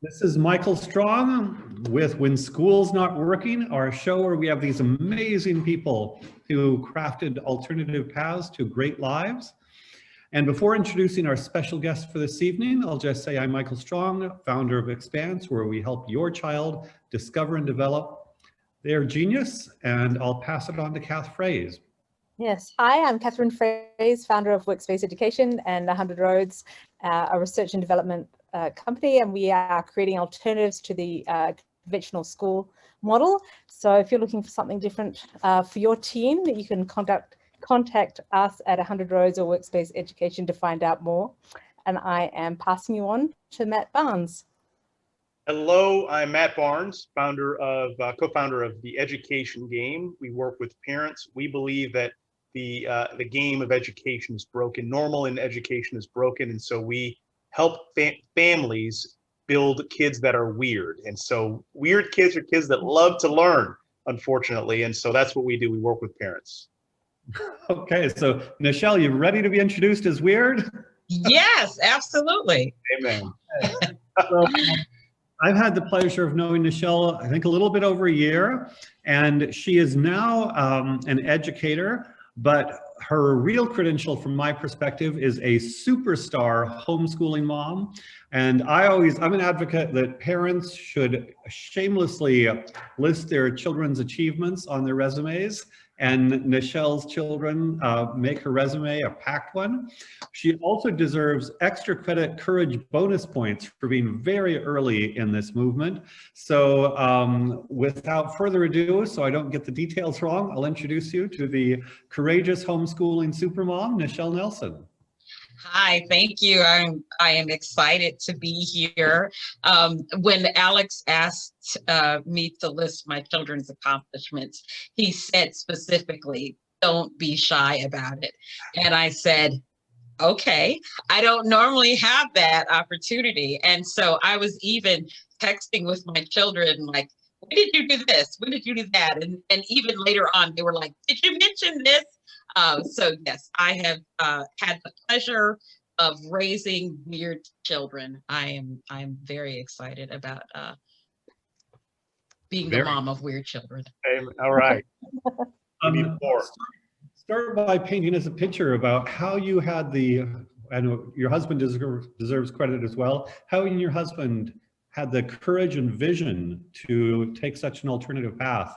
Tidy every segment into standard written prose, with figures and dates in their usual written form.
This is Michael Strong with When School's Not Working, our show where we have these amazing people who crafted alternative paths to great lives. And before introducing our special guest for this evening, I'll just say I'm Michael Strong, founder of Expanse, where we help your child discover and develop their genius. And I'll pass it on to Kath Fraise. Yes, hi, I'm Catherine Fraise, founder of Workspace Education and 100 Roads, a research and development company, and we are creating alternatives to the conventional school model. So if you're looking for something different for your team, you can contact us at 100 Roads or Workspace Education to find out more. And I am passing you on to Matt Barnes. Hello, I'm Matt Barnes, co-founder of The Education Game. We work with parents. We believe that the game of education is broken. Normal in education is broken, and so we help families build kids that are weird. And so weird kids are kids that love to learn, unfortunately, and so that's what we do. We work with parents. Okay, so Nichelle, you ready to be introduced as weird? Yes, absolutely. Amen. So, I've had the pleasure of knowing Nichelle, I think a little bit over a year, and she is now an educator, but her real credential from my perspective is a superstar homeschooling mom. And I'm an advocate that parents should shamelessly list their children's achievements on their resumes, and Nichelle's children make her resume a packed one. She also deserves extra credit courage bonus points for being very early in this movement. So without further ado, so I don't get the details wrong, I'll introduce you to the courageous homeschooling supermom, Nichelle Nelson. Hi, thank you. I am excited to be here. When Alex asked me to list my children's accomplishments, he said specifically, don't be shy about it. And I said, okay, I don't normally have that opportunity. And so I was even texting with my children, like, when did you do this? When did you do that? And even later on, they were like, did you mention this? So yes, I have had the pleasure of raising weird children. I'm very excited about being the mom of weird children. All right. Start by painting us a picture about how you had I know your husband deserves credit as well, how you and your husband had the courage and vision to take such an alternative path.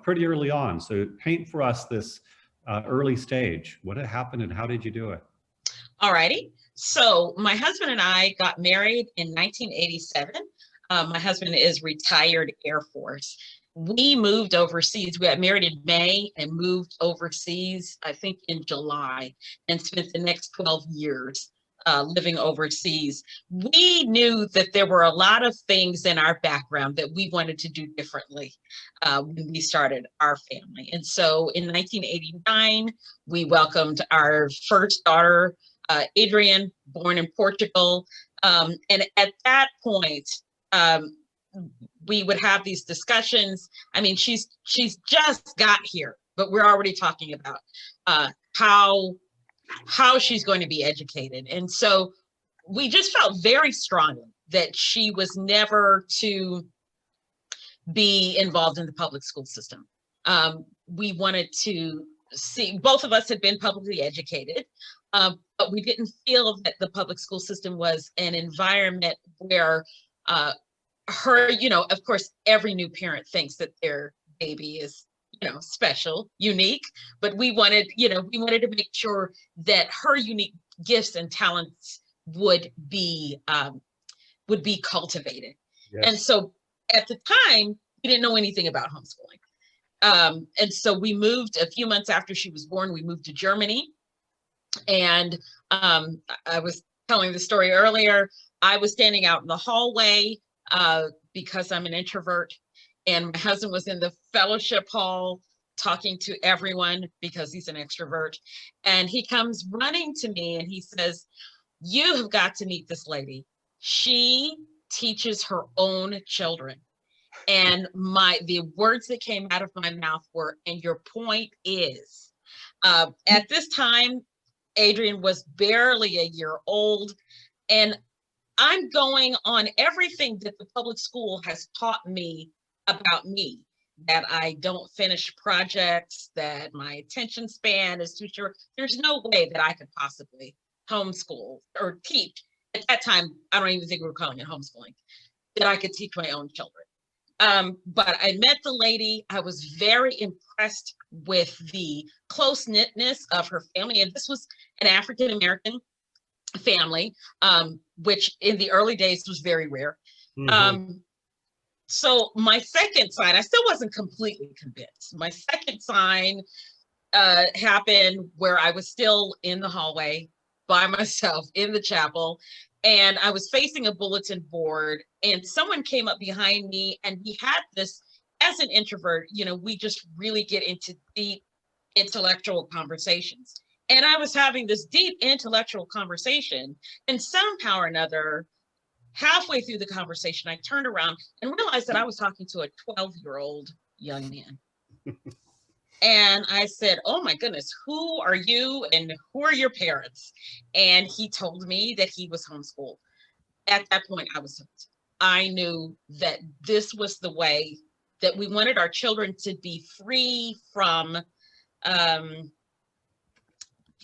Pretty early on. So paint for us this early stage. What had happened and how did you do it? All righty. So my husband and I got married in 1987. My husband is retired Air Force. We moved overseas. We got married in May and moved overseas, I think in July, and spent the next 12 years living overseas. We knew that there were a lot of things in our background that we wanted to do differently when we started our family. And so in 1989, we welcomed our first daughter, Adrian, born in Portugal. And at that point, we would have these discussions. I mean, she's just got here, but we're already talking about how she's going to be educated. And so we just felt very strongly that she was never to be involved in the public school system. We wanted to see, both of us had been publicly educated, but we didn't feel that the public school system was an environment where of course, every new parent thinks that their baby is special, unique, but we wanted to make sure that her unique gifts and talents would be cultivated. Yes. And so at the time, we didn't know anything about homeschooling. And so we moved a few months after she was born, we moved to Germany. And I was telling the story earlier, I was standing out in the hallway because I'm an introvert. And my husband was in the fellowship hall talking to everyone because he's an extrovert. And he comes running to me and he says, you have got to meet this lady. She teaches her own children. And the words that came out of my mouth were, and your point is, at this time, Adrian was barely a year old. And I'm going on everything that the public school has taught me about me, that I don't finish projects, that my attention span is too short. There's no way that I could possibly homeschool or teach. At that time, I don't even think we were calling it homeschooling, that I could teach my own children. But I met the lady. I was very impressed with the close-knitness of her family. And this was an African-American family, which in the early days was very rare. So my second sign, I still wasn't completely convinced. My second sign happened where I was still in the hallway by myself in the chapel, and I was facing a bulletin board, and someone came up behind me, and he had this, as an introvert, you know, we just really get into deep intellectual conversations. And I was having this deep intellectual conversation, and somehow or another, halfway through the conversation, I turned around and realized that I was talking to a 12-year-old young man. And I said, oh my goodness, who are you and who are your parents? And he told me that he was homeschooled. At that point, I was hooked. I knew that this was the way that we wanted our children to be free from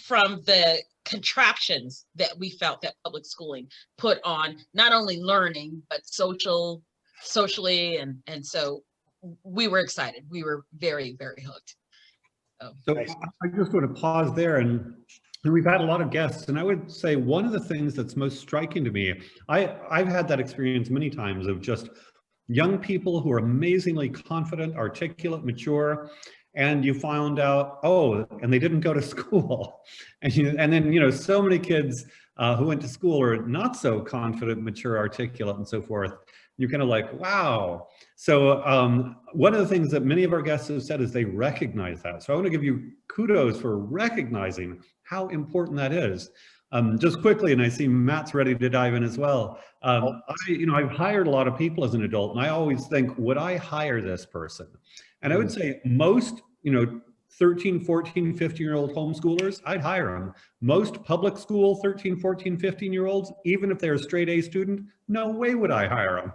the contraptions that we felt that public schooling put on not only learning, but socially. And so we were excited. We were very, very hooked. So I just want to pause there, and we've had a lot of guests, and I would say one of the things that's most striking to me, I've had that experience many times of just young people who are amazingly confident, articulate, mature, and you found out, oh, and they didn't go to school. And then, you know, so many kids who went to school are not so confident, mature, articulate, and so forth. You're kind of like, wow. So one of the things that many of our guests have said is they recognize that. So I want to give you kudos for recognizing how important that is. Just quickly, and I see Matt's ready to dive in as well. I've hired a lot of people as an adult, and I always think, would I hire this person? And I would say most, 13, 14, 15-year-old homeschoolers, I'd hire them. Most public school 13, 14, 15-year-olds, even if they're a straight A student, no way would I hire them.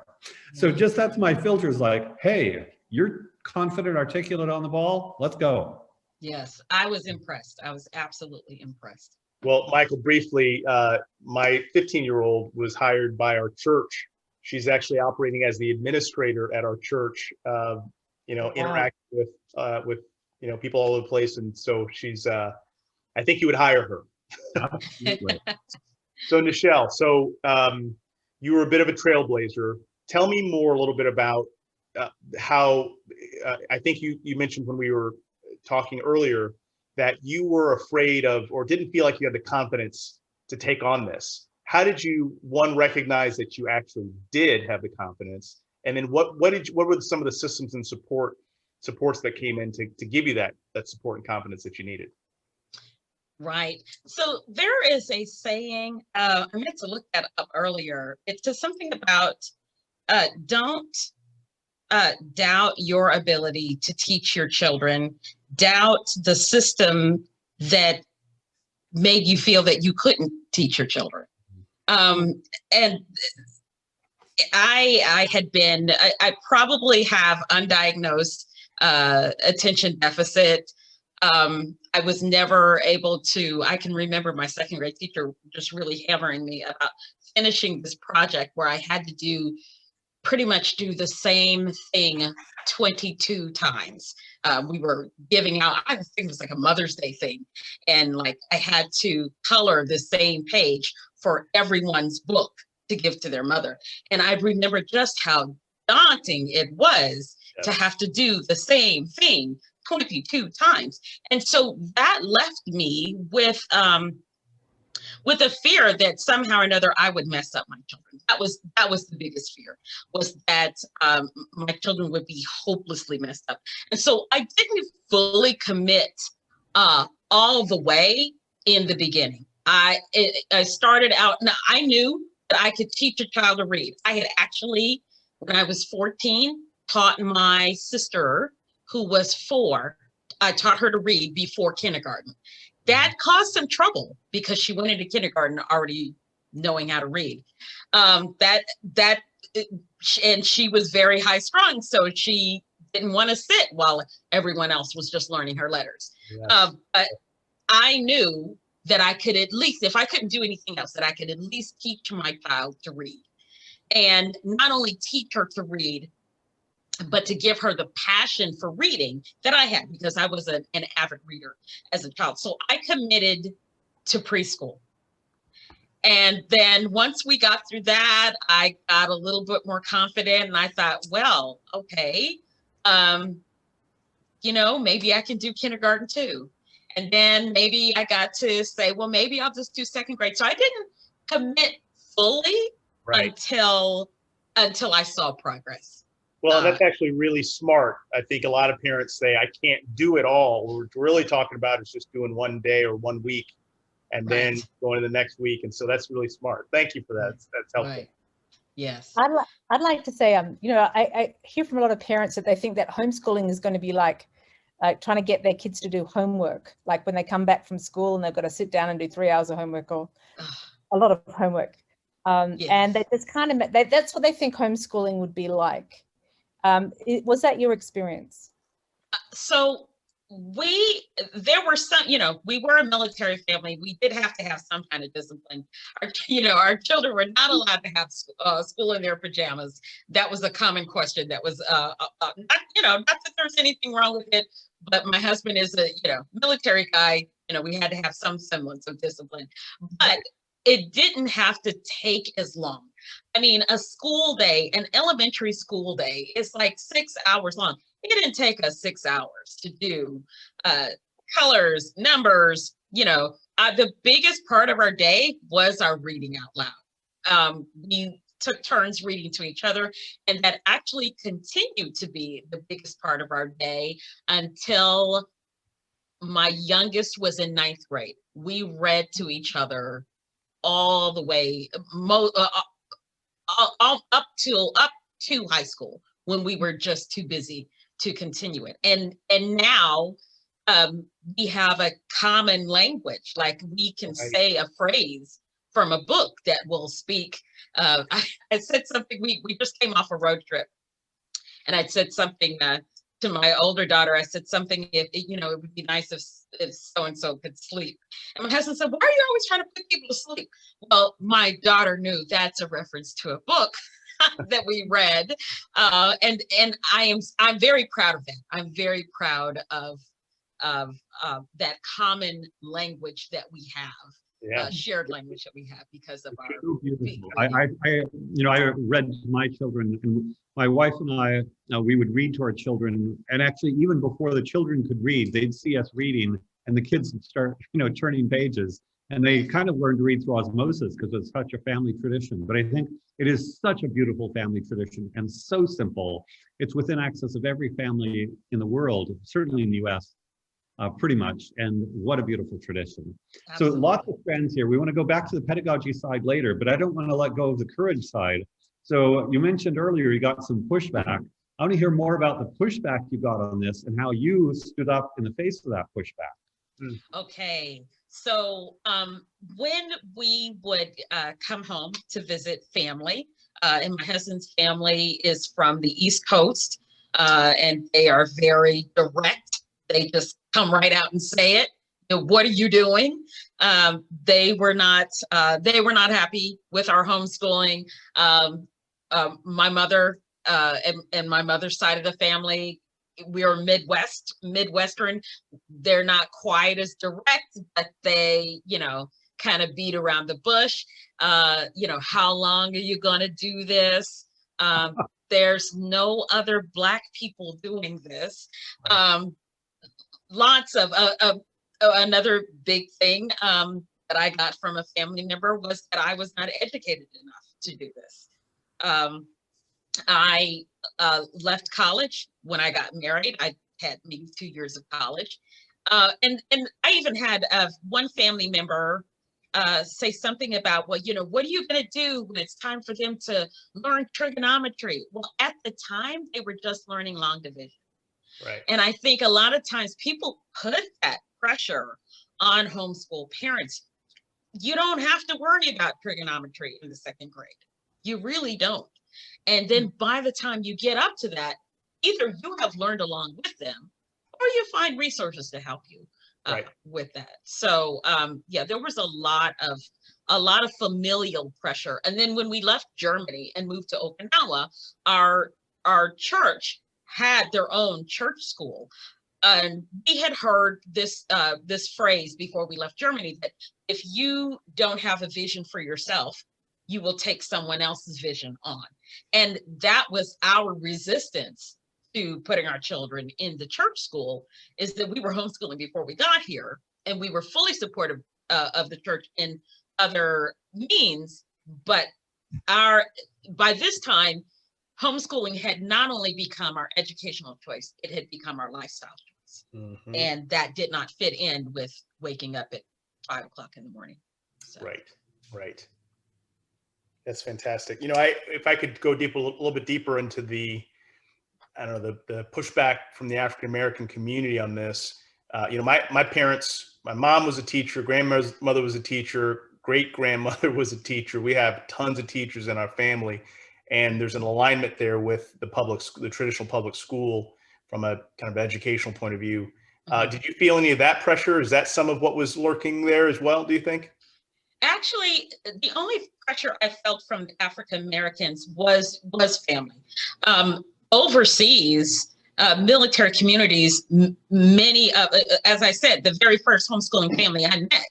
So just that's my filters, like, hey, you're confident, articulate on the ball, let's go. Yes, I was impressed. I was absolutely impressed. Well, Michael, briefly, my 15-year-old was hired by our church. She's actually operating as the administrator at our church, interacting with people all over the place. And so she's, I think you would hire her. So Nichelle, you were a bit of a trailblazer. Tell me more a little bit about how, I think you mentioned when we were talking earlier that you were afraid of, or didn't feel like you had the confidence to take on this. How did you, one, recognize that you actually did have the confidence? And then what were some of the systems and supports that came in to give you that support and confidence that you needed? Right. So there is a saying, I meant to look that up earlier. It's just something about don't doubt your ability to teach your children, doubt the system that made you feel that you couldn't teach your children. And I probably have undiagnosed attention deficit. I was never able to, I can remember my second grade teacher just really hammering me about finishing this project where I had to pretty much do the same thing 22 times. We were giving out, I think it was like a Mother's Day thing. And like I had to color the same page for everyone's book to give to their mother. And I remember just how daunting it was to have to do the same thing 22 times. And so that left me with a fear that somehow or another I would mess up my children. That was the biggest fear, was that my children would be hopelessly messed up. And so I didn't fully commit all the way in the beginning. I started out, now I knew that I could teach a child to read. I had actually, when I was 14, taught my sister, who was 4, I taught her to read before kindergarten. That caused some trouble because she went into kindergarten already knowing how to read. And she was very high strung, so she didn't want to sit while everyone else was just learning her letters. Yes. But I knew that I could at least, if I couldn't do anything else, that I could at least teach my child to read. And not only teach her to read, but to give her the passion for reading that I had, because I was an avid reader as a child. So I committed to preschool. And then once we got through that, I got a little bit more confident, and I thought, well, okay, maybe I can do kindergarten too. And then maybe I got to say, well, maybe I'll just do second grade. So I didn't commit fully until I saw progress. Well, that's actually really smart. I think a lot of parents say, I can't do it all. What we're really talking about is just doing 1 day or 1 week and then going to the next week. And so that's really smart. Thank you for that. That's helpful. Right. Yes. I'd like to say, I hear from a lot of parents that they think that homeschooling is going to be like trying to get their kids to do homework, like when they come back from school and they've got to sit down and do 3 hours of homework or a lot of homework. And that it's kind of, that's what they think homeschooling would be like. Was that your experience? So there were some, we were a military family. We did have to have some kind of discipline. Our children were not allowed to have school in their pajamas. That was a common question. That was, not that there's anything wrong with it, but my husband is a, military guy. We had to have some semblance of discipline, but it didn't have to take as long. I mean, a school day, an elementary school day is like 6 hours long. It didn't take us 6 hours to do colors, numbers. The biggest part of our day was our reading out loud. We took turns reading to each other, and that actually continued to be the biggest part of our day until my youngest was in 9th grade. We read to each other all the way up to high school, when we were just too busy to continue it. And now we have a common language, like we can say a phrase from a book that will speak. I said something, we just came off a road trip, and I said something to my older daughter. I said something, it would be nice if so-and-so could sleep. And my husband said, why are you always trying to put people to sleep? Well, my daughter knew that's a reference to a book that we read. And I'm very proud of that. I'm very proud of that common language that we have, shared language that we have because of our. So beautiful. I read to my children, and my wife and I, we would read to our children, and actually even before the children could read, they'd see us reading, and the kids would start, turning pages, and they kind of learned to read through osmosis because it's such a family tradition. But I think it is such a beautiful family tradition and so simple. It's within access of every family in the world, certainly in the US, pretty much. And what a beautiful tradition. Absolutely. So lots of strands here. We want to go back to the pedagogy side later, but I don't want to let go of the courage side. So you mentioned earlier you got some pushback. I want to hear more about the pushback you got on this and how you stood up in the face of that pushback. Okay. So when we would come home to visit family, and my husband's family is from the East Coast, and they are very direct. They just come right out and say it. What are you doing? They were not happy with our homeschooling. My mother and my mother's side of the family, we are Midwestern. They're not quite as direct, but they, kind of beat around the bush. How long are you going to do this? There's no other Black people doing this. Lots of another big thing that I got from a family member was that I was not educated enough to do this. I left college when I got married. I had maybe 2 years of college. And I even had one family member say something about, well, what are you going to do when it's time for them to learn trigonometry? Well, at the time, they were just learning long division. Right. And I think a lot of times people put that pressure on homeschool parents. you don't have to worry about trigonometry in the second grade. You really don't. And then by the time you get up to that, either you have learned along with them, or you find resources to help you with that. So yeah, there was a lot of familial pressure. And then when we left Germany and moved to Okinawa, our church had their own church school. And we had heard this phrase before we left Germany, that if you don't have a vision for yourself, you will take someone else's vision on. And that was our resistance to putting our children in the church school, is that we were homeschooling before we got here, and we were fully supportive of the church in other means. But by this time, homeschooling had not only become our educational choice, it had become our lifestyle choice. Mm-hmm. And that did not fit in with waking up at 5 o'clock in the morning. So. Right. That's fantastic. If I could go a little bit deeper into the pushback from the African-American community on this. My parents, my mom was a teacher, grandmother was a teacher, great-grandmother was a teacher. We have tons of teachers in our family, and there's an alignment there with the traditional public school from a kind of educational point of view. Did you feel any of that pressure? Is that some of what was lurking there as well, do you think? Actually, the only pressure I felt from African Americans was family. Overseas, military communities, many of, as I said, the very first homeschooling family I met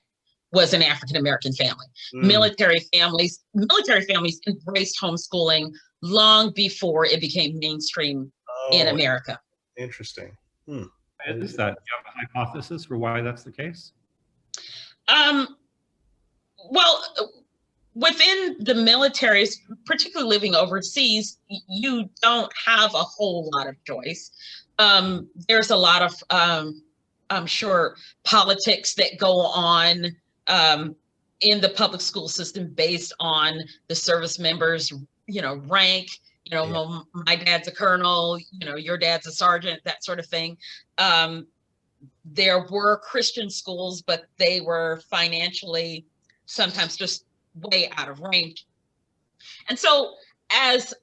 was an African American family. Military families embraced homeschooling long before it became mainstream in America. Interesting. Is that, do you have a hypothesis for why that's the case? Well, within the militaries, particularly living overseas, you don't have a whole lot of choice. There's a lot of, I'm sure, politics that go on in the public school system based on the service members, rank. My dad's a colonel, your dad's a sergeant, that sort of thing. There were Christian schools, but they were financially sometimes just way out of range. And so as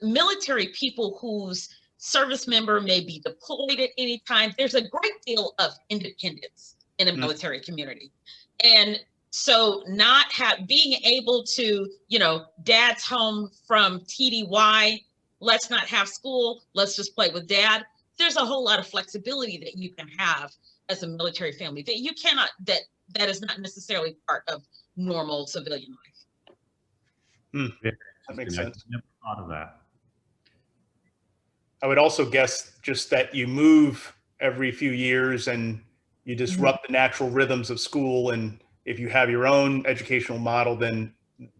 military people whose service member may be deployed at any time, there's a great deal of independence in a military community. And so being able to, dad's home from TDY, let's not have school, let's just play with dad. There's a whole lot of flexibility that you can have as a military family that you cannot, that is not necessarily part of normal civilian life. That makes sense. I never thought of that. I would also guess just that you move every few years and you disrupt the natural rhythms of school. And if you have your own educational model, then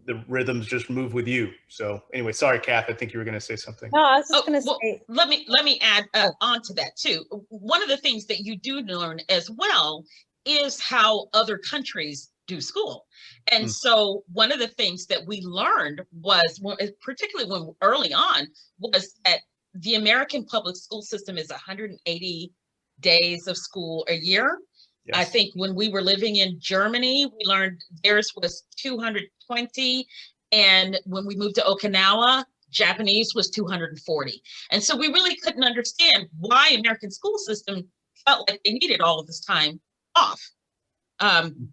the rhythms just move with you. So anyway, sorry, Kath, I think you were going to say something. No, I was just going to say. Let me add on to that too. One of the things that you do learn as well is how other countries do school. And so one of the things that we learned was, particularly when early on, was that the American public school system is 180 days of school a year. Yes. I think when we were living in Germany, we learned theirs was 220. And when we moved to Okinawa, Japanese was 240. And so we really couldn't understand why American school system felt like they needed all of this time off.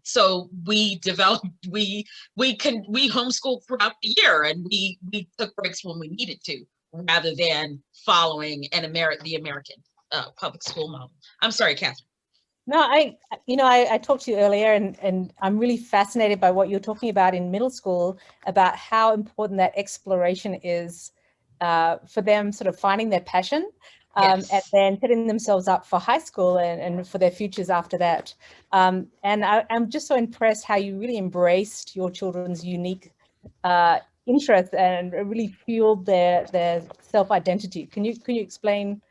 So we developed, we homeschooled throughout the year, and we took breaks when we needed to, rather than following the American public school model. I'm sorry, Catherine. No, I talked to you earlier, and I'm really fascinated by what you're talking about in middle school, about how important that exploration is for them sort of finding their passion. Yes. And then setting themselves up for high school and for their futures after that. And I'm just so impressed how you really embraced your children's unique interests and really fueled their self-identity. Can you explain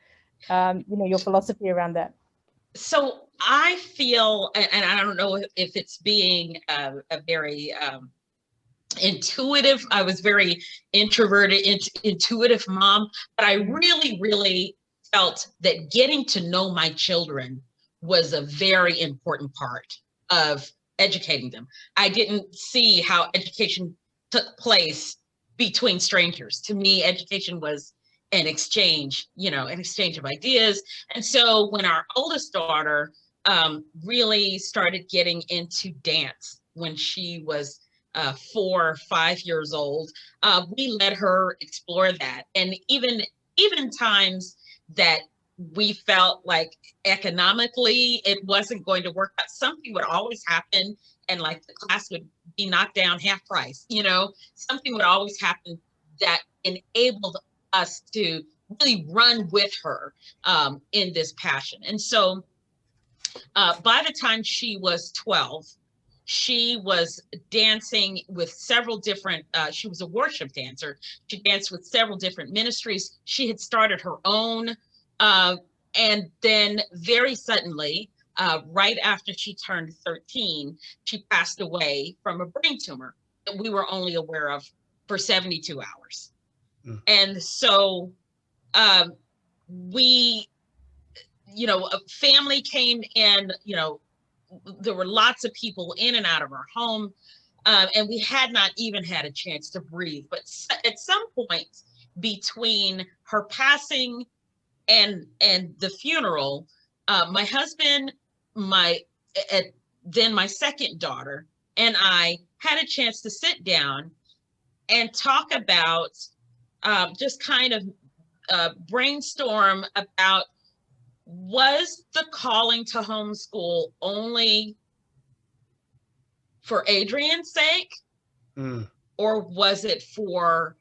your philosophy around that? So I feel, and I don't know if it's being a very intuitive, I was very introverted, intuitive mom, but I really, really felt that getting to know my children was a very important part of educating them. I didn't see how education took place between strangers. To me, education was an exchange, an exchange of ideas. And so when our oldest daughter really started getting into dance when she was 4 or 5 years old, we let her explore that. And even times that we felt like economically it wasn't going to work out, something would always happen, and like the class would be knocked down half price. Something would always happen that enabled us to really run with her in this passion. And so by the time she was 12, she was dancing with several different, she was a worship dancer. She danced with several different ministries. She had started her own, and then very suddenly, right after she turned 13, she passed away from a brain tumor that we were only aware of for 72 hours. And so we, a family came in, there were lots of people in and out of our home, and we had not even had a chance to breathe. But at some point between her passing and the funeral, my husband, then my second daughter, and I had a chance to sit down and talk about, just kind of brainstorm about, was the calling to homeschool only for Adrian's sake, or was it for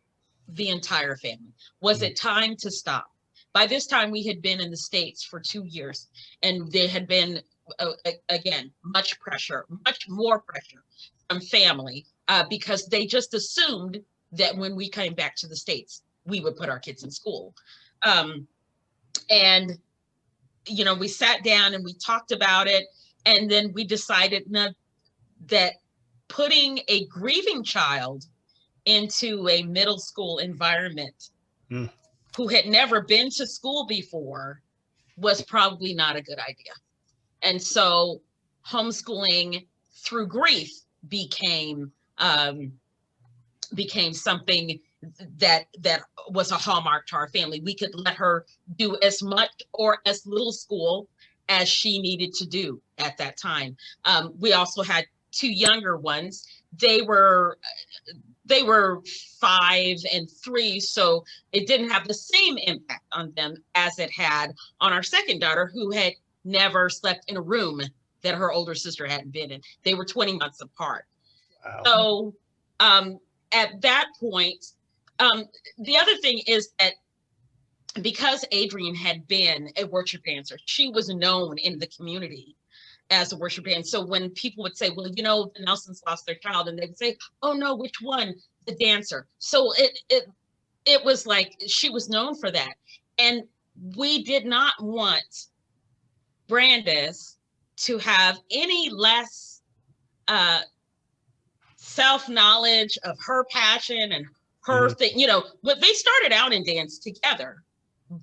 the entire family? Was it time to stop? By this time, we had been in the States for 2 years, and there had been, again, much more pressure from family, because they just assumed that when we came back to the States, we would put our kids in school. And we sat down and we talked about it, and then we decided that putting a grieving child into a middle school environment who had never been to school before was probably not a good idea. And so homeschooling through grief became something that was a hallmark to our family. We could let her do as much or as little school as she needed to do at that time. We also had 2 younger ones. They were 5 and 3, so it didn't have the same impact on them as it had on our second daughter, who had never slept in a room that her older sister hadn't been in. They were 20 months apart. Wow. So at that point, the other thing is that because Adrian had been a worship dancer, she was known in the community as a worship dancer. So when people would say, well, the Nelsons lost their child, and they would say, oh no, which one? The dancer. So it was like she was known for that. And we did not want Brandis to have any less self-knowledge of her passion and her thing, but they started out in dance together,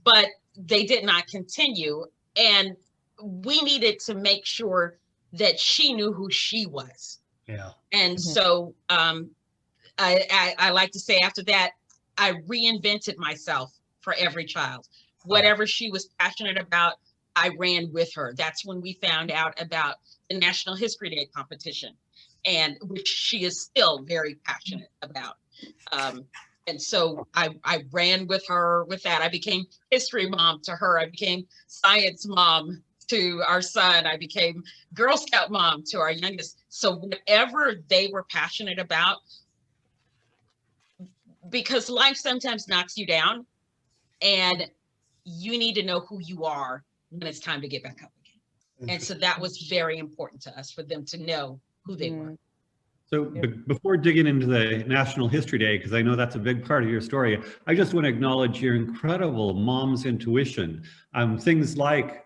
but they did not continue. And we needed to make sure that she knew who she was. Yeah. And so I like to say, after that, I reinvented myself for every child. Whatever she was passionate about, I ran with her. That's when we found out about the National History Day competition, and which she is still very passionate about. And so I ran with her with that. I became history mom to her. I became science mom to our son. I became Girl Scout mom to our youngest. So whatever they were passionate about, because life sometimes knocks you down, and you need to know who you are when it's time to get back up again. And so that was very important to us, for them to know who they were. So before digging into the National History Day, because I know that's a big part of your story, I just want to acknowledge your incredible mom's intuition. Things like,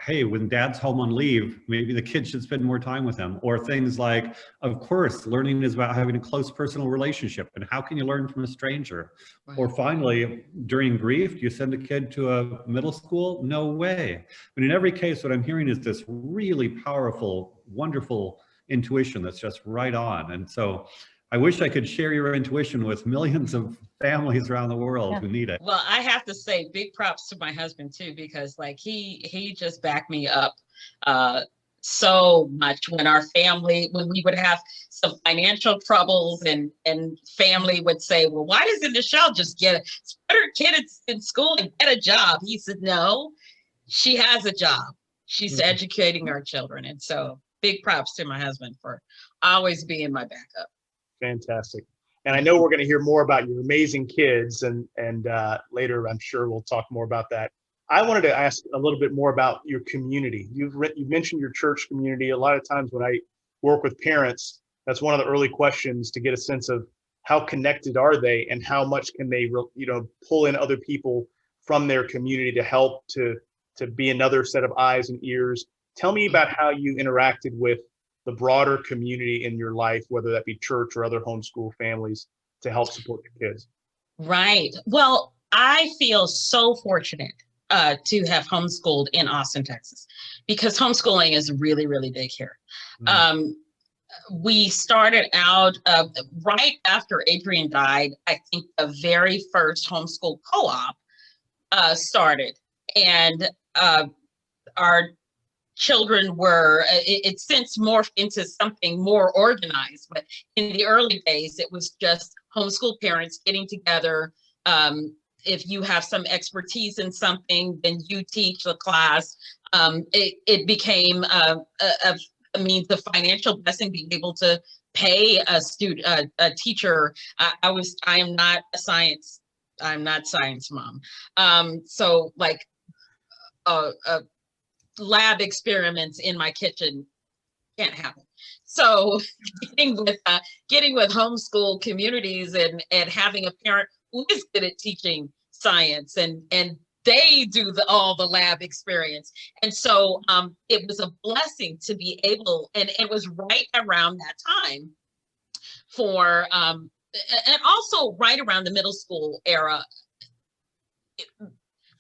hey, when dad's home on leave, maybe the kids should spend more time with him. Or things like, of course, learning is about having a close personal relationship, and how can you learn from a stranger? Right. Or finally, during grief, do you send a kid to a middle school? No way. But in every case, what I'm hearing is this really powerful, wonderful intuition that's just right on. And so I wish I could share your intuition with millions of families around the world who need it. Well, I have to say big props to my husband too, because like he just backed me up so much when when we would have some financial troubles and family would say, well, why doesn't Nichelle just put her kid in school and get a job? He said, no, she has a job. She's educating our children. And so big props to my husband for always being my backup. Fantastic. And I know we're going to hear more about your amazing kids, and later I'm sure we'll talk more about that. I wanted to ask a little bit more about your community. You've mentioned your church community. A lot of times when I work with parents, that's one of the early questions, to get a sense of how connected are they and how much can they pull in other people from their community to help to be another set of eyes and ears. Tell me about how you interacted with the broader community in your life, whether that be church or other homeschool families, to help support your kids. Right. Well, I feel so fortunate to have homeschooled in Austin, Texas, because homeschooling is really, really big here. We started out right after Adrian died. I think the very first homeschool co-op started, and our children were, it since morphed into something more organized, but in the early days, it was just homeschool parents getting together. If you have some expertise in something, then you teach the class. It became a means of financial blessing, being able to pay a teacher. I'm not science mom. So like lab experiments in my kitchen can't happen. So getting with homeschool communities and having a parent who is good at teaching science, and they do all the lab experience. And so it was a blessing to be able, and it was right around that time for, and also right around the middle school era,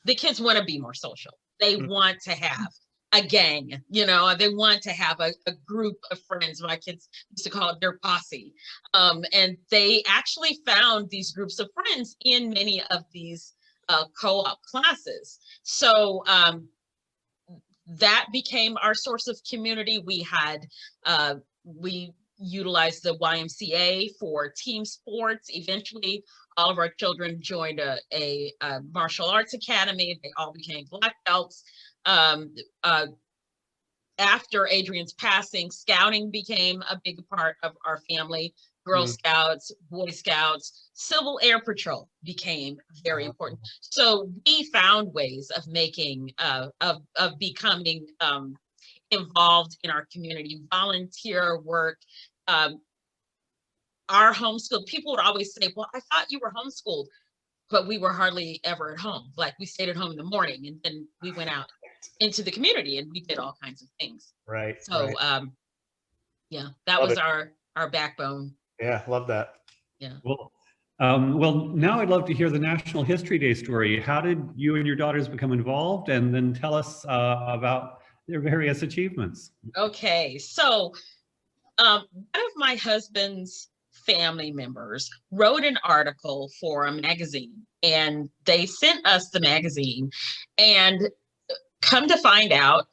the kids want to be more social. They want to have a gang, they want to have a group of friends. My kids used to call it their posse. And they actually found these groups of friends in many of these co-op classes. So that became our source of community. We utilized the YMCA for team sports. Eventually, all of our children joined a martial arts academy. They all became black belts. After Adrian's passing, scouting became a big part of our family. Girl Scouts, Boy Scouts, Civil Air Patrol became very important. So we found ways of making, of becoming involved in our community, volunteer work. Our homeschool, people would always say, well, I thought you were homeschooled, but we were hardly ever at home. Like, we stayed at home in the morning and then we went out into the community and we did all kinds of things. Right. So, yeah, that was our backbone. Yeah, love that. Yeah. Well, now I'd love to hear the National History Day story. How did you and your daughters become involved? And then tell us about their various achievements. Okay, so one of my husband's family members wrote an article for a magazine, and they sent us the magazine, and come to find out,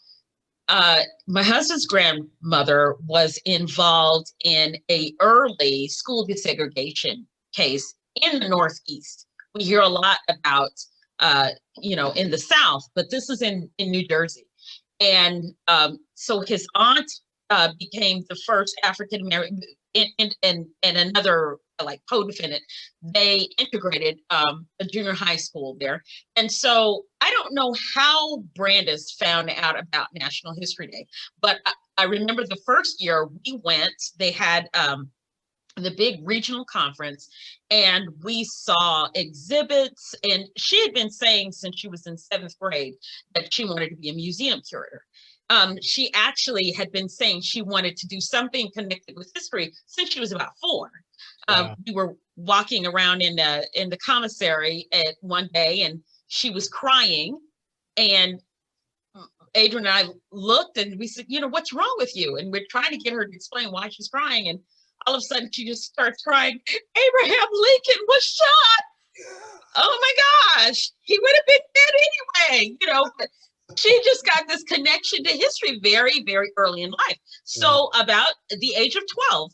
my husband's grandmother was involved in an early school desegregation case in the Northeast. We hear a lot about, in the South, but this is in New Jersey. And so his aunt became the first African-American, and another like co-defendant. They integrated a junior high school there. And so I don't know how Brandis found out about National History Day, but I remember the first year we went, they had the big regional conference, and we saw exhibits, and she had been saying since she was in 7th grade that she wanted to be a museum curator. She actually had been saying she wanted to do something connected with history since she was about 4. Wow. We were walking around in the commissary at one day, and she was crying, and Adrian and I looked and we said, what's wrong with you? And we're trying to get her to explain why she's crying. And all of a sudden she just starts crying. Abraham Lincoln was shot. Oh my gosh, he would have been dead anyway, but she just got this connection to history very, very early in life. So about the age of 12,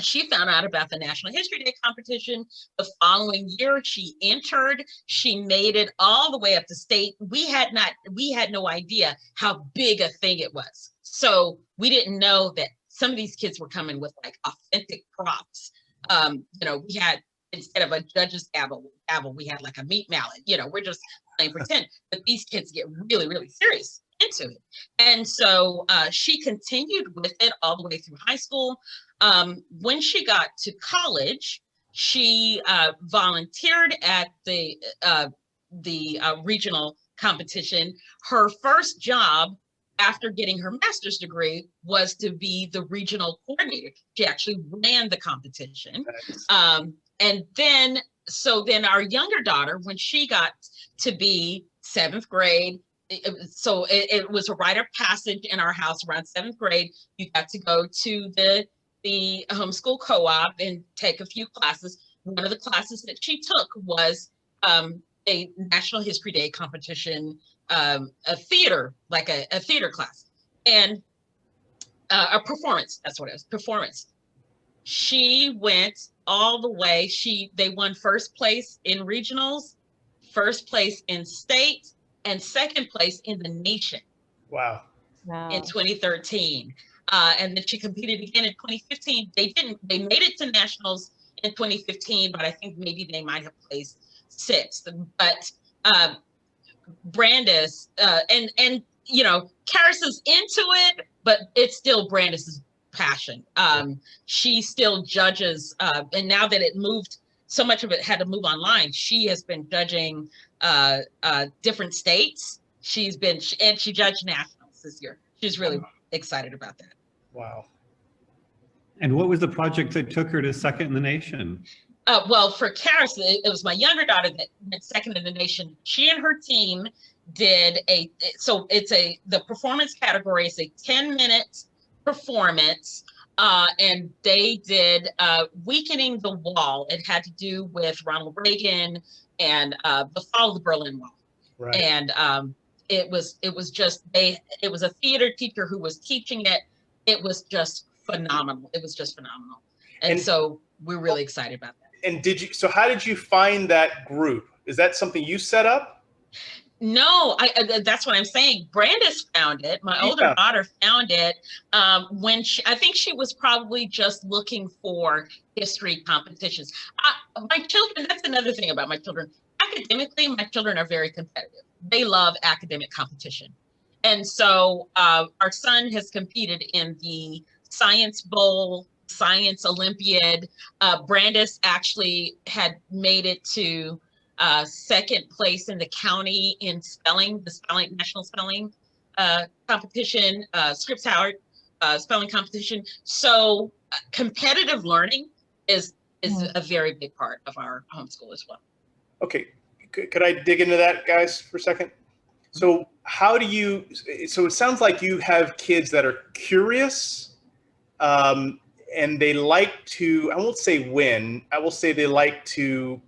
she found out about the National History Day competition. The following year, she entered. She made it all the way up to state. We had no idea how big a thing it was. So we didn't know that some of these kids were coming with like authentic props. We had, instead of a judge's gavel, we had like a meat mallet. We're just playing pretend. But these kids get really, really serious into it. And so she continued with it all the way through high school. When she got to college, she volunteered at the regional competition. Her first job after getting her master's degree was to be the regional coordinator. She actually ran the competition. And then our younger daughter, when she got to be 7th grade, it was a rite of passage in our house around 7th grade. You got to go to the homeschool co-op and take a few classes. One of the classes that she took was a National History Day competition, a theater, like a theater class, and a performance. That's what it was, performance. She went all the way. They won first place in regionals, first place in state, and second place in the nation. Wow. In 2013. And then she competed again in 2015. They made it to nationals in 2015, but I think maybe they might have placed 6th. But Brandis, and Karis is into it, but it's still Brandis's passion. She still judges, and now that it moved, so much of it had to move online, she has been judging different states. She judged nationals this year. She's really excited about that. Wow. And what was the project that took her to second in the nation? Well, for Karis, it was my younger daughter that went second in the nation. She and her team did the performance category is a 10-minute performance, and they did Weakening the Wall. It had to do with Ronald Reagan and the fall of the Berlin Wall. Right. And it was a theater teacher who was teaching it. It was just phenomenal. And so we're really excited about that. And how did you find that group? Is that something you set up? No, that's what I'm saying. Brandis found it. My older daughter found it when I think she was probably just looking for history competitions. My children, that's another thing about my children. Academically, my children are very competitive. They love academic competition. And so our son has competed in the Science Bowl, Science Olympiad. Brandis actually had made it to second place in the county in the national spelling competition, Scripps Howard spelling competition. So competitive learning is a very big part of our homeschool as well. Okay, could I dig into that, guys, for a second? So so it sounds like you have kids that are curious, and they like to, I won't say win, I will say they like to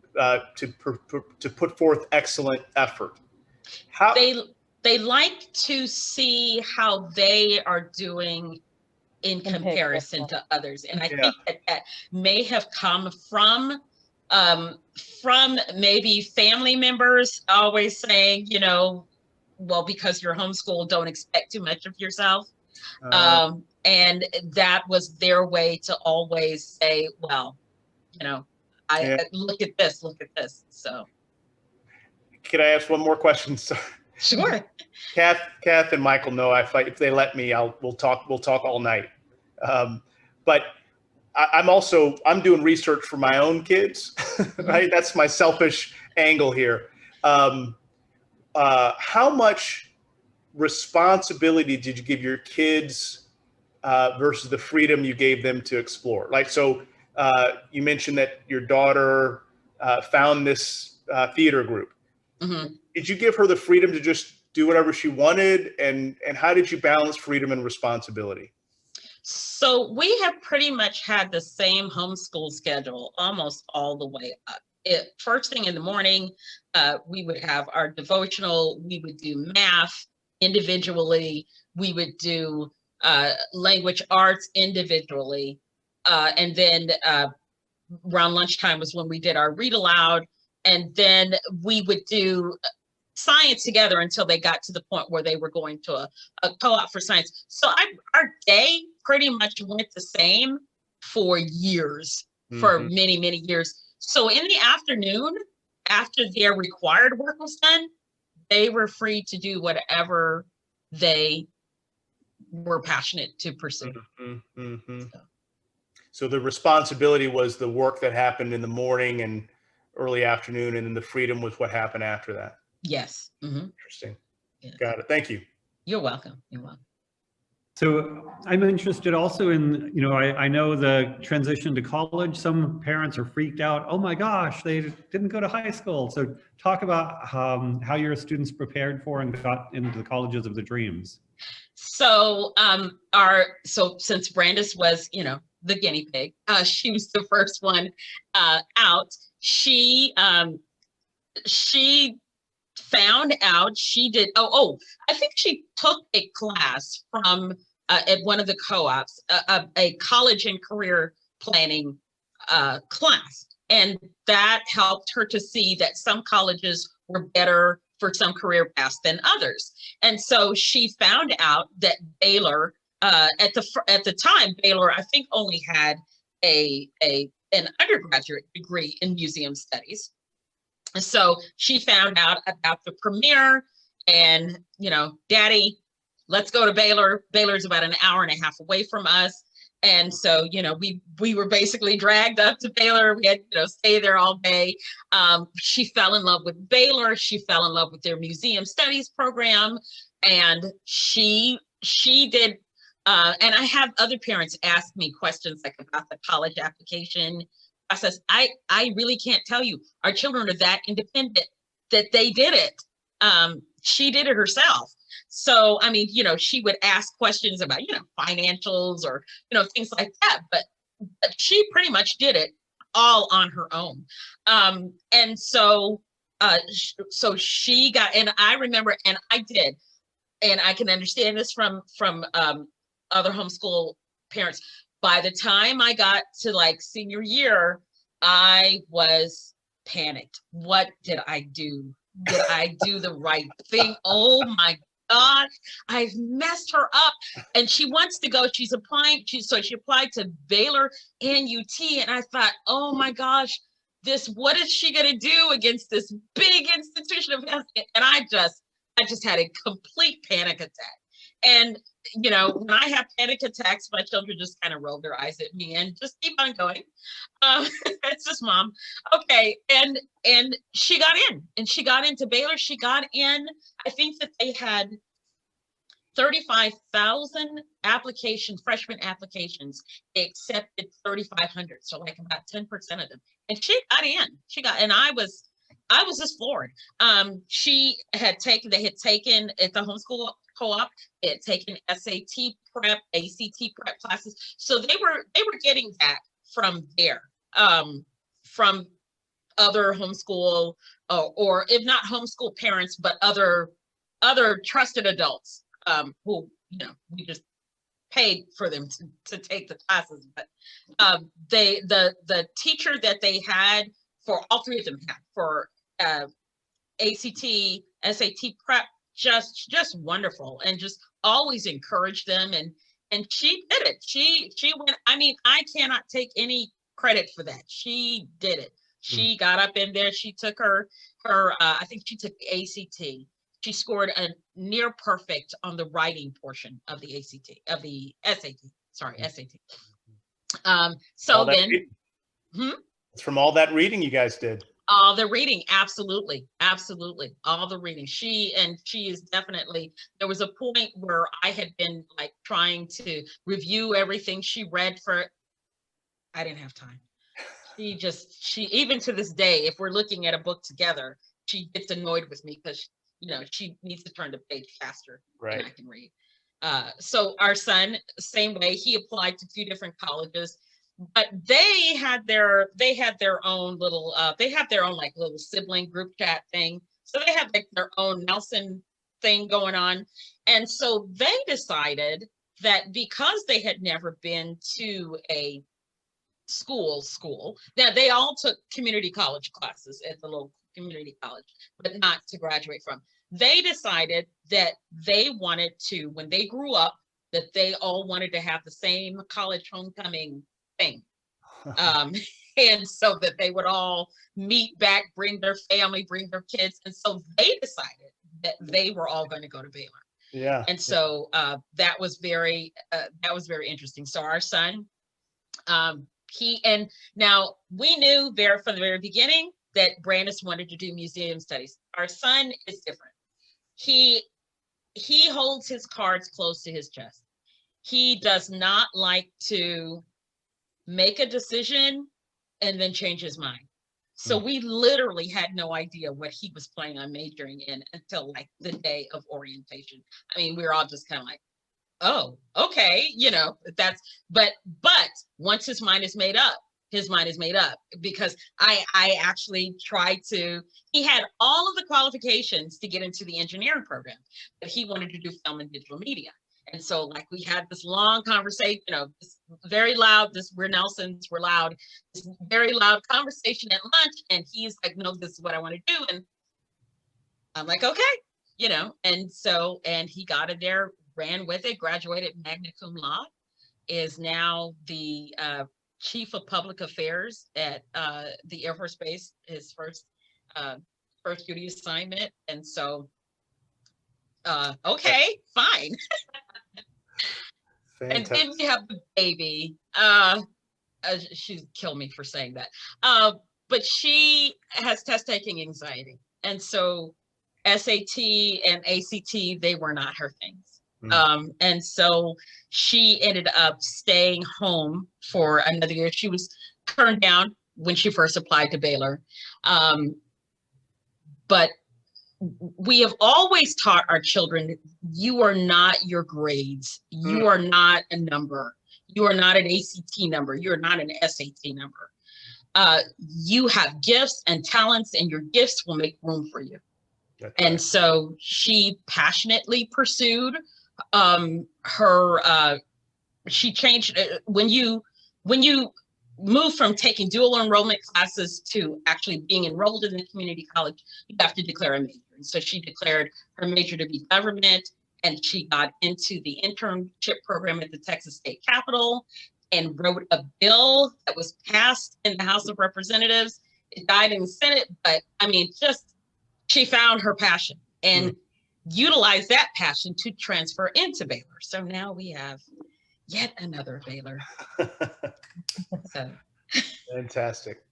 put forth excellent effort. How they like to see how they are doing in comparison to others, and I think that may have come from maybe family members always saying, well, because you're homeschooled, don't expect too much of yourself. And that was their way to always say, well, look at this. So. Can I ask one more question? Sure. Kath and Michael know if they let me, we'll talk all night. But I'm doing research for my own kids, right? That's my selfish angle here. How much responsibility did you give your kids versus the freedom you gave them to explore? You mentioned that your daughter found this theater group. Mm-hmm. Did you give her the freedom to just do whatever she wanted? And how did you balance freedom and responsibility? So we have pretty much had the same homeschool schedule almost all the way up. First thing in the morning, we would have our devotional, we would do math individually, we would do language arts individually, and then around lunchtime was when we did our read aloud, and then we would do science together until they got to the point where they were going to a co-op for science. So our day pretty much went the same for years, for many, many years. So in the afternoon, after their required work was done, they were free to do whatever they were passionate to pursue. So the responsibility was the work that happened in the morning and early afternoon, and then the freedom was what happened after that. Yes. Interesting. Yeah. Got it. Thank you. You're welcome. You're welcome. So I'm interested also in, I know the transition to college. Some parents are freaked out. Oh my gosh, they didn't go to high school. So talk about how your students prepared for and got into the colleges of the dreams. So since Brandis was, the guinea pig, she was the first one out. She found out she did. I think she took a class from at one of the co-ops, a college and career planning class, and that helped her to see that some colleges were better for some career paths than others. And so she found out that Baylor, at the time, Baylor I think only had an undergraduate degree in museum studies. So she found out about the premiere, and, Daddy, let's go to Baylor. Baylor's about an hour and a half away from us. And so, we were basically dragged up to Baylor. We had, stay there all day. She fell in love with Baylor. She fell in love with their museum studies program. And she did, and I have other parents ask me questions like about the college application process. I really can't tell you. Our children are that independent that they did it. She did it herself. So, I mean, she would ask questions about, financials or, things like that, but she pretty much did it all on her own. And so she got, and I remember, and I did, and I can understand this from other homeschool parents. By the time I got to like senior year, I was panicked. What did I do? Did I do the right thing? Oh my God, I've messed her up. And she wants to go, she's applying, so she applied to Baylor and UT. And I thought, oh my gosh, what is she gonna do against this big institution of health? And I just had a complete panic attack. And, when I have panic attacks, my children just kind of roll their eyes at me and just keep on going. It's just Mom. Okay. And she got in, and she got into Baylor. She got in, I think that they had 35,000 freshman applications. They accepted 3,500. So like about 10% of them. And she got in. And I was just floored. They had taken at the homeschool co-op, they had taken SAT prep, ACT prep classes. So they were getting that from there, from other homeschool or if not homeschool parents, but other trusted adults who, we just paid for them to take the classes. But the teacher that they had for all three of them had for ACT, SAT prep, just wonderful, and just always encouraged them, and she did it. She went, I mean, I cannot take any credit for that. She did it. She got up in there, she took her I think she took the ACT. She scored a near perfect on the writing portion of the SAT. So then it's from all that reading you guys did. All the reading, absolutely. All the reading. She is definitely, there was a point where I had been like trying to review everything she read I didn't have time. She even to this day, if we're looking at a book together, she gets annoyed with me because she needs to turn the page faster Right. than I can read. So our son, same way, he applied to 2 different colleges, but they had their own little like little sibling group chat thing. So they had like their own Nelson thing going on. And so they decided that because they had never been to a school, that they all took community college classes at the local community college, but not to graduate from. They decided that they wanted to, when they grew up, that they all wanted to have the same college homecoming thing. And so that they would all meet back, bring their family, bring their kids. And so they decided that they were all going to go to Baylor. Yeah. And so that was very interesting. So our son, now we knew from the very beginning that Brandis wanted to do museum studies. Our son is different. He holds his cards close to his chest. He does not like to make a decision and then change his mind. So we literally had no idea what he was planning on majoring in until like the day of orientation. I mean, we were all just kind of like, oh, okay, but once his mind is made up, because I actually tried to, he had all of the qualifications to get into the engineering program, but he wanted to do film and digital media. And so like we had this long conversation, this very loud, we're Nelsons, we're loud, this very loud conversation at lunch. And he's like, no, this is what I want to do. And I'm like, okay, and he got in there, ran with it, graduated magna cum laude, is now the chief of public affairs at the Air Force Base, his first duty assignment. And so, okay, fine. And then we have the baby. She'd kill me for saying that. But she has test taking anxiety. And so SAT and ACT, they were not her things. And so she ended up staying home for another year. She was turned down when she first applied to Baylor. But we have always taught our children, you are not your grades. You are not a number. You are not an ACT number. You're not an SAT number. You have gifts and talents, and your gifts will make room for you. That's and right. So she passionately pursued she changed when you move from taking dual enrollment classes to actually being enrolled in the community college, you have to declare a major. And so she declared her major to be government, and she got into the internship program at the Texas State Capitol and wrote a bill that was passed in the House of Representatives. It died in the Senate, but I mean, she found her passion and utilized that passion to transfer into Baylor. So now we have yet another Baylor. So. Fantastic.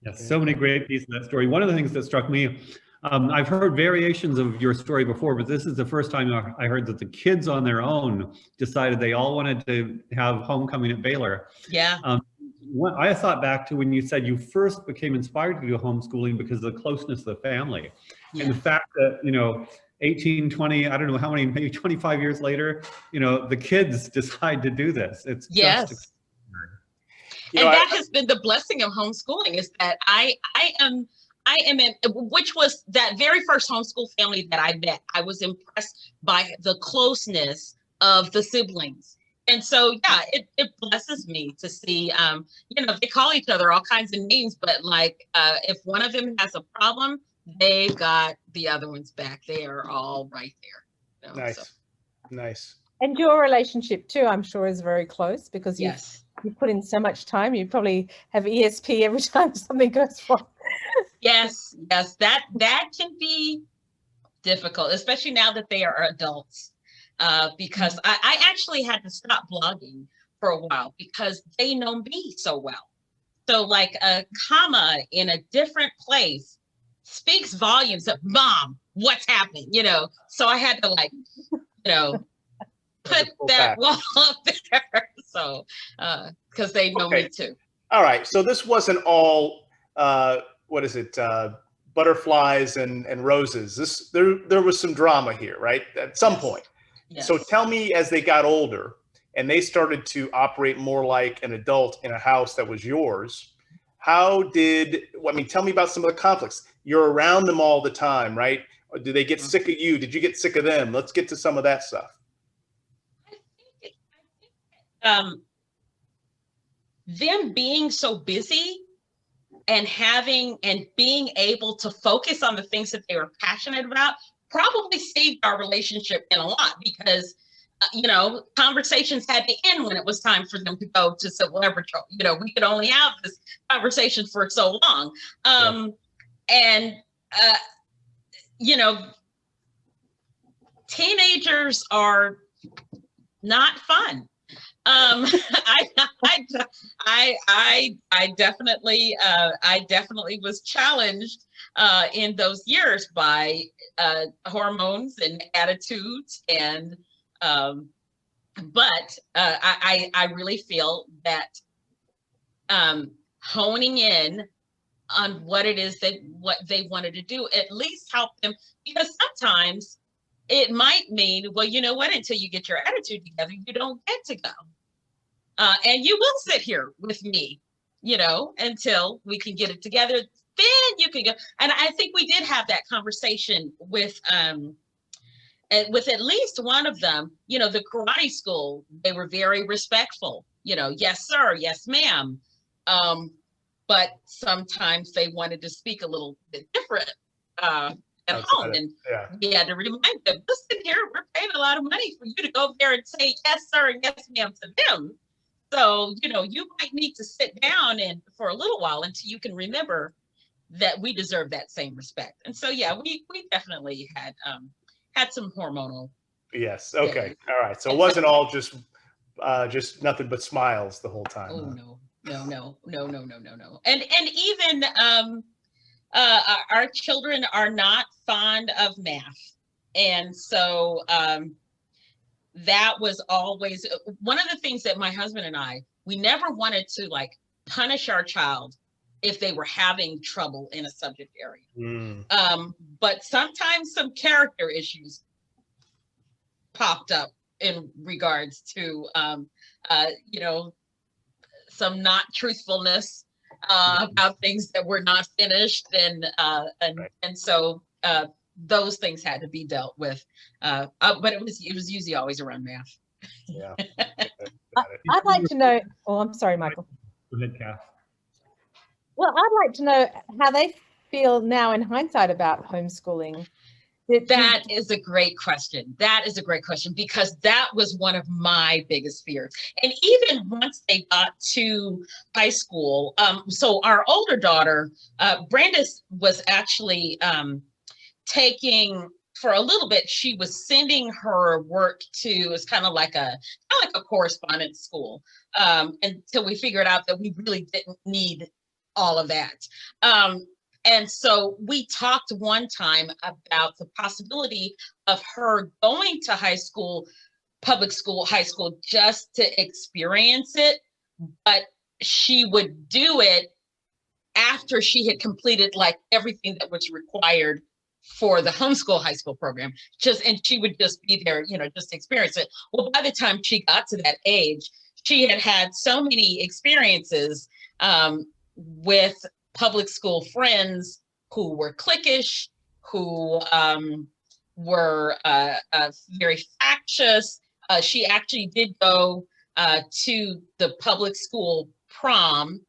Yes, so many great pieces of that story. One of the things that struck me, I've heard variations of your story before, but this is the first time I heard that the kids on their own decided they all wanted to have homecoming at Baylor. Yeah. I thought back to when you said you first became inspired to do homeschooling because of the closeness of the family. Yeah. And the fact that, 18, 20, I don't know how many, maybe 25 years later, the kids decide to do this. It's just and that has been the blessing of homeschooling, is that I am in, which was that very first homeschool family that I met. I was impressed by the closeness of the siblings. And so, yeah, it blesses me to see, they call each other all kinds of names, but like, if one of them has a problem, they've got the other one's back. They are all right there. Nice. Nice. And your relationship too, I'm sure, is very close, because you put in so much time. You probably have ESP every time something goes wrong. Yes, that can be difficult, especially now that they are adults. Because I actually had to stop blogging for a while because they know me so well. So like a comma in a different place speaks volumes of, Mom, what's happening? So I had to put that wall up there. So, because they know me too. All right. So this wasn't all, butterflies and roses. There was some drama here, right? At some point. Yes. So tell me, as they got older and they started to operate more like an adult in a house that was yours, tell me about some of the conflicts. You're around them all the time, right? Or do they get sick of you? Did you get sick of them? Let's get to some of that stuff. Them being so busy and being able to focus on the things that they were passionate about probably saved our relationship in a lot, because conversations had to end when it was time for them to go to Civil Air Patrol. We could only have this conversation for so long. Teenagers are not fun. I definitely was challenged in those years by hormones and attitudes, and but I really feel that honing in on what it is what they wanted to do at least help them, because sometimes it might mean, well, you know what, until you get your attitude together, you don't get to go. And you will sit here with me, until we can get it together. Then you can go. And I think we did have that conversation with at least one of them. The karate school, they were very respectful. Yes, sir, yes, ma'am. But sometimes they wanted to speak a little bit different at home. And we had to remind them, listen here, we're paying a lot of money for you to go there and say yes, sir, and yes, ma'am to them. So, you might need to sit down and for a little while until you can remember that we deserve that same respect. And so, yeah, we definitely had some hormonal. Yes. Okay. All right. So it wasn't all just nothing but smiles the whole time. Oh, no. And even our children are not fond of math. And so that was always one of the things that my husband and we never wanted to punish our child if they were having trouble in a subject area. But sometimes some character issues popped up in regards to, some not truthfulness about things that were not finished, and so those things had to be dealt with. But it was usually always around math. Yeah. I'd like to know. Oh, I'm sorry, Michael. Go ahead, Kath. Well, I'd like to know how they feel now in hindsight about homeschooling. That is a great question. Because that was one of my biggest fears. And even once they got to high school, so our older daughter, Brandis, was actually taking, for a little bit, she was sending her work to, it's kind of like a correspondence school, until we figured out that we really didn't need all of that. And so we talked one time about the possibility of her going to high school, public school, high school, just to experience it, but she would do it after she had completed everything that was required for the homeschool high school program, and she would just be there, just experience it. Well, by the time she got to that age, she had so many experiences with public school friends who were cliquish, who were very factious. She actually did go to the public school prom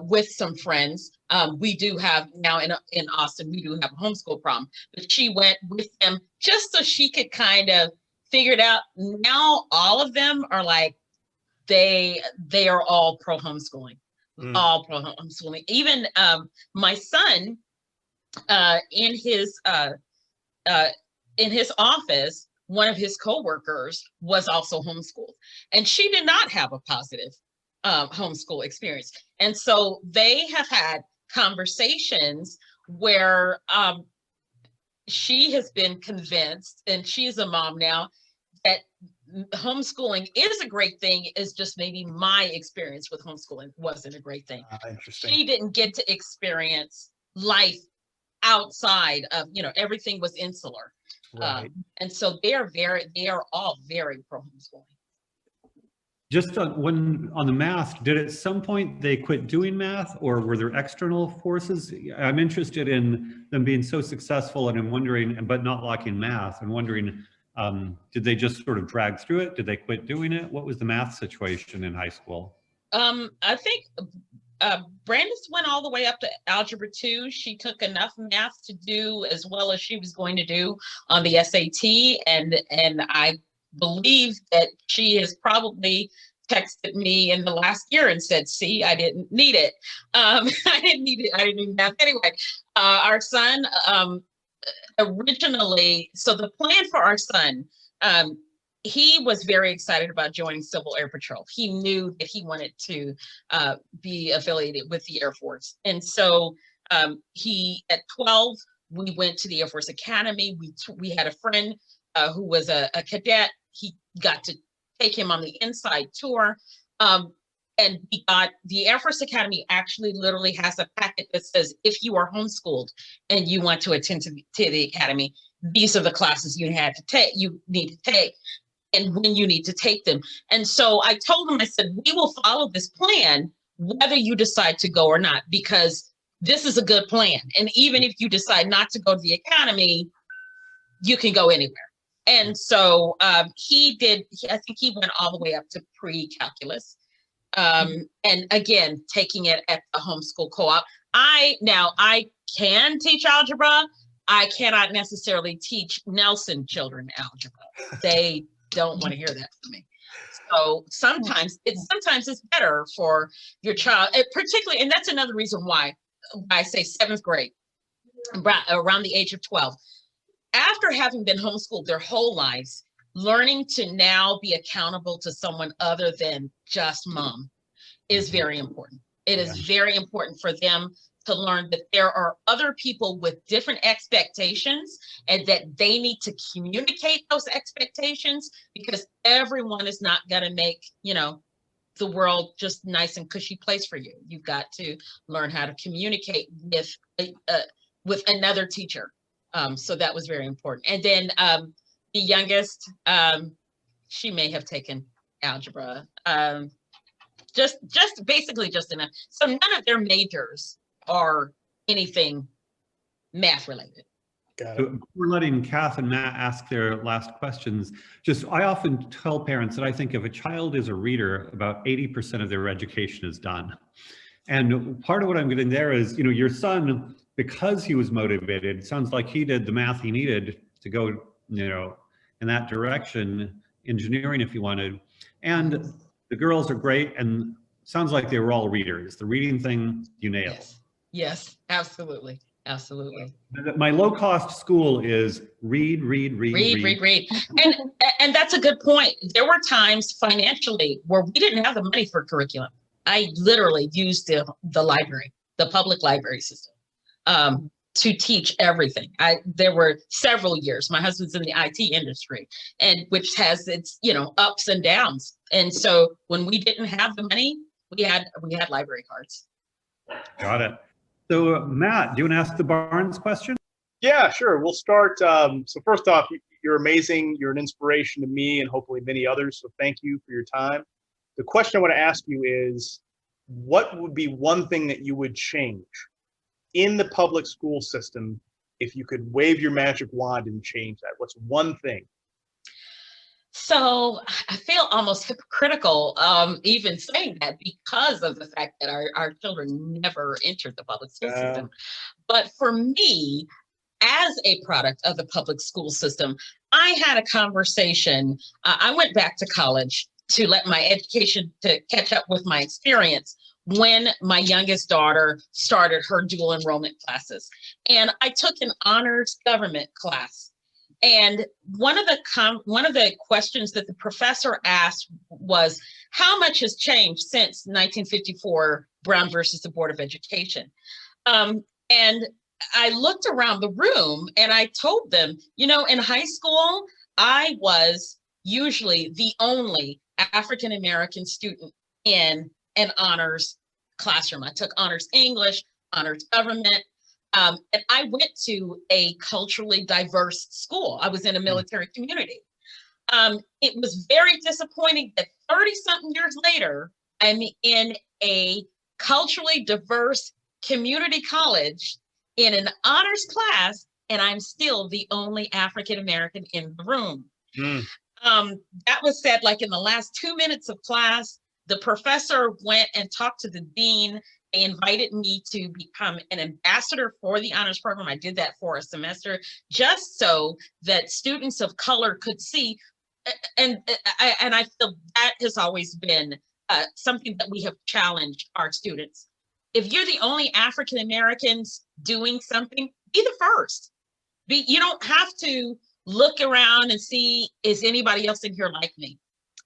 with some friends. We do have now in Austin, we do have a homeschool prom, but she went with them just so she could kind of figure it out. Now all of them are they are all pro homeschooling. All pro homeschooling. Even my son, in his office, one of his coworkers was also homeschooled, and she did not have a positive homeschool experience. And so they have had conversations where she has been convinced, and she's a mom now, that homeschooling is a great thing. Is just maybe my experience with homeschooling wasn't a great thing. Interesting. She didn't get to experience life outside of, everything was insular. Right. And so they are all very pro homeschooling. Just on the math, did at some point they quit doing math, or were there external forces? I'm interested in them being so successful, and I'm wondering, but not liking math, and wondering, did they just sort of drag through it? Did they quit doing it? What was the math situation in high school? I think Brandis went all the way up to Algebra 2. She took enough math to do as well as she was going to do on the SAT, and I believe that she has probably texted me in the last year and said, see, I didn't need it. I didn't need math anyway. Our son originally, so the plan for our son, he was very excited about joining Civil Air Patrol. He knew that he wanted to be affiliated with the Air Force. And so he, at 12, we went to the Air Force Academy. We had a friend who was a cadet. He got to take him on the inside tour. And we got, the Air Force Academy actually literally has a packet that says, if you are homeschooled and you want to attend to the academy, these are the classes you need to take, and when you need to take them. And so I told him, I said, we will follow this plan, whether you decide to go or not, because this is a good plan. And even if you decide not to go to the academy, you can go anywhere. And so he did, I think he went all the way up to pre-calculus. And again, taking it at the homeschool co-op. I can teach algebra. I cannot necessarily teach Nelson children algebra. They don't want to hear that from me. So sometimes it's better for your child, particularly, and that's another reason why I say 7th grade, around the age of 12. After having been homeschooled their whole lives, learning to now be accountable to someone other than just mom is very important. It is very important for them to learn that there are other people with different expectations, and that they need to communicate those expectations, because everyone is not going to make, the world just nice and cushy place for you. You've got to learn how to communicate with another teacher. So that was very important. And then the youngest, she may have taken algebra, just basically just enough. So none of their majors are anything math related. Got it. So we're letting Kath and Matt ask their last questions. I often tell parents that I think if a child is a reader, about 80% of their education is done. And part of what I'm getting there is, your son, because he was motivated, it sounds like he did the math he needed to go, in that direction, engineering if he wanted. And the girls are great, and sounds like they were all readers. The reading thing, you nailed. Yes, absolutely. Absolutely. My low-cost school is read. And that's a good point. There were times financially where we didn't have the money for curriculum. I literally used the library, the public library system, to teach everything. There were several years. My husband's in the IT industry, and which has its ups and downs. And so when we didn't have the money, we had library cards. Got it. So Matt, do you want to ask the Barnes question? Yeah, sure. We'll start. So first off, you're amazing. You're an inspiration to me and hopefully many others. So thank you for your time. The question I want to ask you is, what would be one thing that you would change in the public school system if you could wave your magic wand and change that? What's one thing? So I feel almost hypocritical even saying that, because of the fact that our children never entered the public school system. But for me, as a product of the public school system, I had a conversation. I went back to college to let my education to catch up with my experience when my youngest daughter started her dual enrollment classes. And I took an honors government class. And one of the questions that the professor asked was, how much has changed since 1954 Brown versus the Board of Education? And I looked around the room and I told them, in high school, I was usually the only African-American student in an honors classroom. I took honors English, honors government. And I went to a culturally diverse school. I was in a military community. It was very disappointing that 30-something years later, I'm in a culturally diverse community college in an honors class, and I'm still the only African-American in the room. That was said like in the last 2 minutes of class. The professor went and talked to the dean. They invited me to become an ambassador for the honors program. I did that for a semester just so that students of color could see. And I feel that has always been something that we have challenged our students. If you're the only African Americans doing something, be the first. You don't have to look around and see, is anybody else in here like me?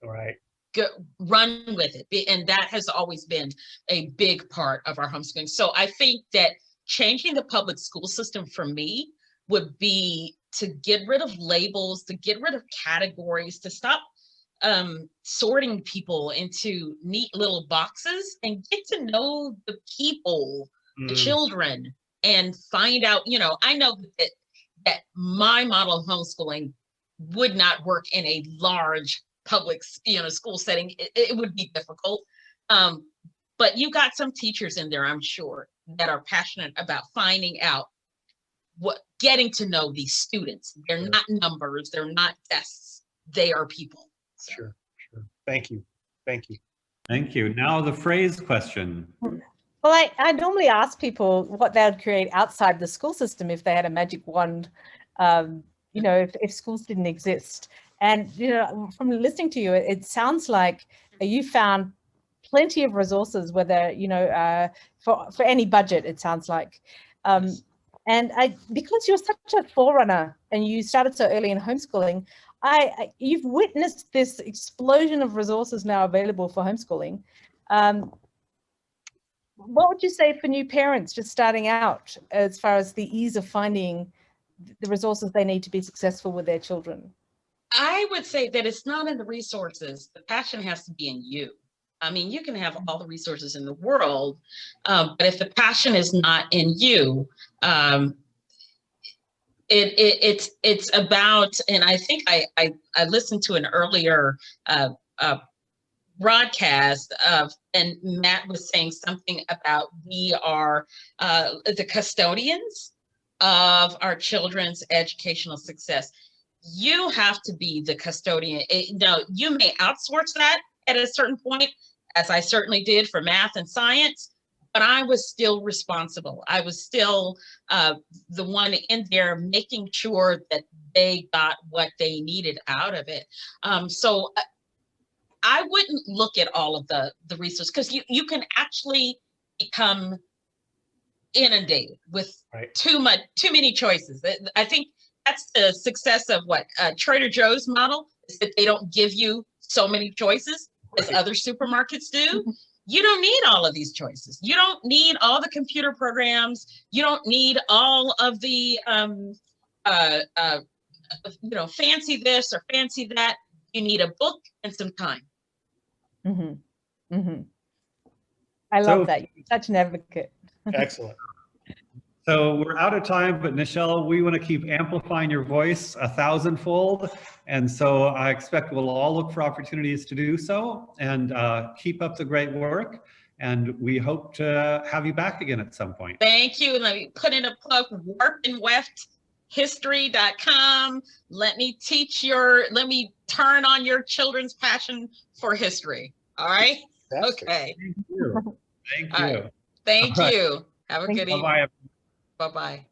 All right. Go, run with it. And that has always been a big part of our homeschooling. So I think that changing the public school system for me would be to get rid of labels, to get rid of categories, to stop sorting people into neat little boxes and get to know the people, the children, and find out, you know, I know that my model of homeschooling would not work in a large public, you know, school setting. It would be difficult. But you got some teachers in there, I'm sure, that are passionate about finding out getting to know these students. They're not numbers, they're not tests, they are people. So. Sure. Thank you. Thank you. Now the Fraise question. Well, I normally ask people what they would create outside the school system if they had a magic wand, you know, if schools didn't exist. And, you know, from listening to you, it sounds like you found plenty of resources, whether, you know, for any budget, it sounds like. Yes. And because you're such a forerunner and you started so early in homeschooling, you've witnessed this explosion of resources now available for homeschooling. What would you say for new parents just starting out as far as the ease of finding the resources they need to be successful with their children? I would say that it's not in the resources. The passion has to be in you. I mean, you can have all the resources in the world, but if the passion is not in you, it's about, and I think I listened to an earlier broadcast and Matt was saying something about we are the custodians of our children's educational success. You have to be the custodian. Now, you may outsource that at a certain point, as I certainly did for math and science, but I was still responsible. I was still the one in there making sure that they got what they needed out of it. So I wouldn't look at all of the resources, because you can actually become inundated with too many choices. I think that's the success of what Trader Joe's model is, that they don't give you so many choices as other supermarkets do. You don't need all of these choices. You don't need all the computer programs. You don't need all of the you know, fancy this or fancy that. You need a book and some time. I love that. You're such an advocate. Excellent. So we're out of time, but Nichelle, we want to keep amplifying your voice 1,000-fold. And so I expect we'll all look for opportunities to do so, and keep up the great work. And we hope to have you back again at some point. Thank you. Let me put in a plug, Warp Weft History.com. Let me turn on your children's passion for history. All right. Okay. Thank you. Thank you. Right. Thank you. Have a good evening. Bye-bye. Bye-bye.